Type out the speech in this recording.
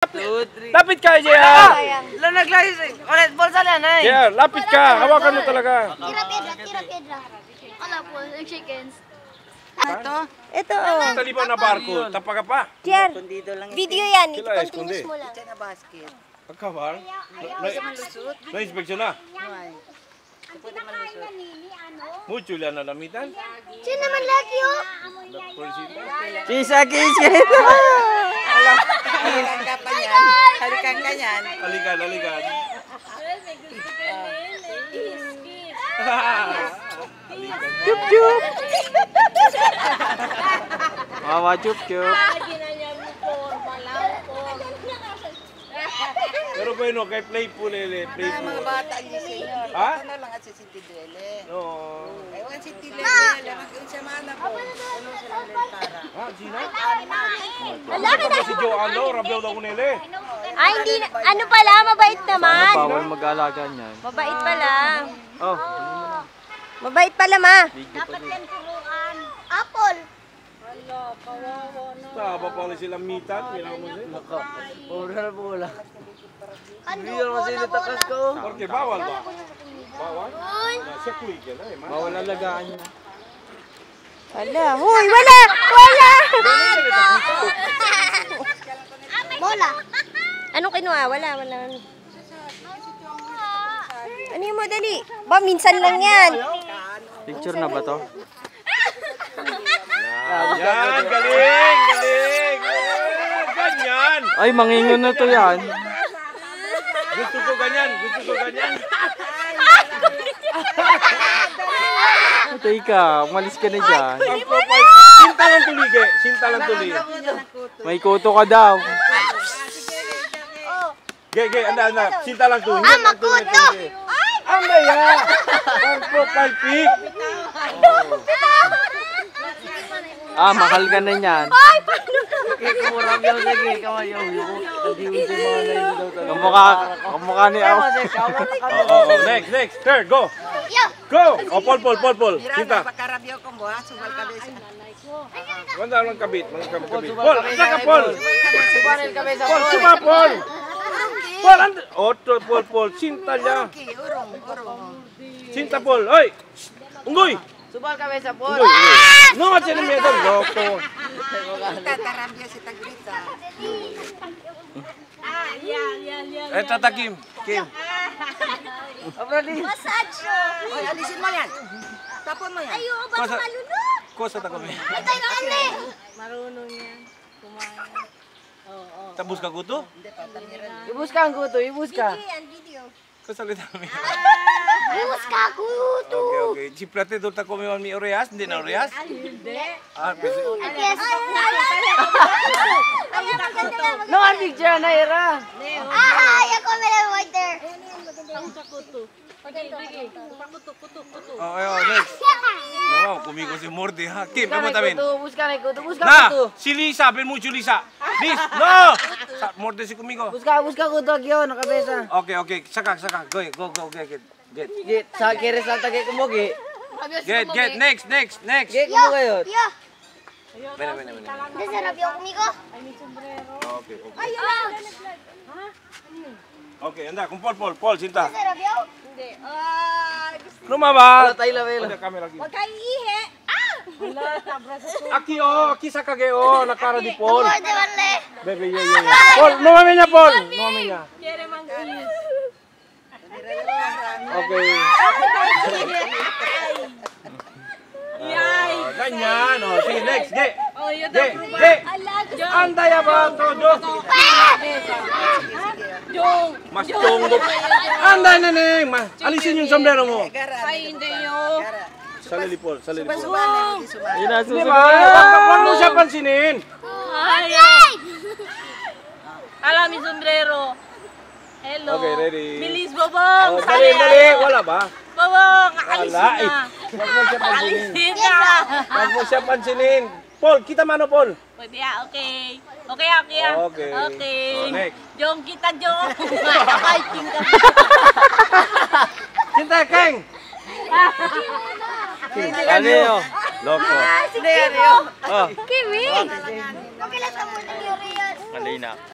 Lapit ka, JR! Naglayas eh. Ulit, bolsa yan eh. JR, lapit ka. Hawakan mo talaga. Tira piedra. Wala po, chickens. Ito. Taliban na barko. Tapa ka pa. JR, video yan. Sila, I-continuous esconde. mo lang. Na basket. Pagkabar? Na-inspect na? Mucho yan na namitan. Siya naman lagi oh. Kisakis! Halikan ka pa yan. Halikan ka yan. Alikan. Chup-chup! Wawa chup-chup. Pero bueno, kay playful ele. Mga bata niyo senyor. Ha? Ano lang at si Tidrele. No. Ewan si Tidrele. Lang siya mana po. Ano sila para? Ha, Gina? Tapos si Joanne, rabiyaw daw ko nila. Ay, hindi. Ano pala? Mabait naman. Bawal mag-alaga niyan. Mabait pala. Oh, Mabait pala, ma. Dapat yan turuan. Apple. Taba pa silang mitan. Kailangan mo sila. bola. Ano? Porque bawal ba? Bawal? Sa kuy ka na eh. Bawal alagaan niya. Wala. Huy, wala! Wala! Bola. Anong kinuha? Wala. Ano yung mo, dali? Ba, minsan lang yan. Picture na ba to? Yan, galing! Ganyan! Ay, mangingon na to yan. Gusto ko ganyan. Teka, umalis ka na dyan. Ang profile, sinta lang tuli. May kuto ka daw. Anda. Sinta lang tuli. Makuto! Anda ya! Ang profile pic. Mahal ka na niyan. Kamukha ni ako. Next. Third, go! Yo! Go! Oh, Paul. Sinta. Pakarabyo ko mo ha. Sumal ka besa. Wala lang kabit. Paul, isa ka, Paul! Sumalin ka besa. Paul, suma, Paul! Paul, Sinta niya. Urong. Sinta, Paul. Oy! Unggoy! Subal ka besa po. No, at sila meron. Loko. Tatarabyo si Tagrita. Tata Kim. Massage! Oy, alisin mo yan. Tapon mo yan. Ayo, baka malunod! Kosa ta kami. Ay, tayo na ane! Marunong yan. Kumain. Tabus ka kuto? Ibus ka ang kuto, ibus ka. Video. Kasalita kami. Bukas ka kuto! Okay. Chiplate doon ta kumiwan mi oreas. Hindi na oreas? Hindi. Pwede. Yes! No, ang picture na ira. Ay, ako may right there! Next. No, kumigo si Morty ha. Kim, kamu tamin. Bus ka na kuto, bus ka Na, kuto. si Lisa, pen mucho Lisa. Liz, no! Morty si kumigo. Bus ka kuto agyo, nakabesa. Okay. Saka. Go, get. Git, sa kiris lang tagay kumogi. Get, next. Git mo kayo. Yo! Bene. Desarap yung kumigo? Okay. Ay, Okay, anda, kung Paul, Sinta. Desarap yung? Lumabas. Tayo lamelo. Ada kamera lagi. Huwag kayo ihi! Aki saka kayo, nakara di Paul. More de wale! Bebe, Paul, numami niya, Paul. Numami niya. Okay. Ganyan. Sige, next. Ge. Andaya ba? Mas tunggo. Anday na neng. Alisin yung sombrero mo. Ay, hindi yo. Salili, Paul. Suban na Hindi na Hindi ba? Huwag mo siya pansinin. Alam mi sombrero. Hello. Okay, ready. Bilis, Bobong. Dali. Wala ba? Bobong, alisin Wala. na. Huwag mo siya pansinin. Alisin na. Huwag mo siya pansinin. Paul, kita mano, Paul. Pwede okay. Okay. Okay. Next. Jong kita, Jong. Fighting ka. Sinta, Keng. Ano yun? Loko. Hindi yan yo. Kimi! Kapilas ka muna ni Urias. Mali na.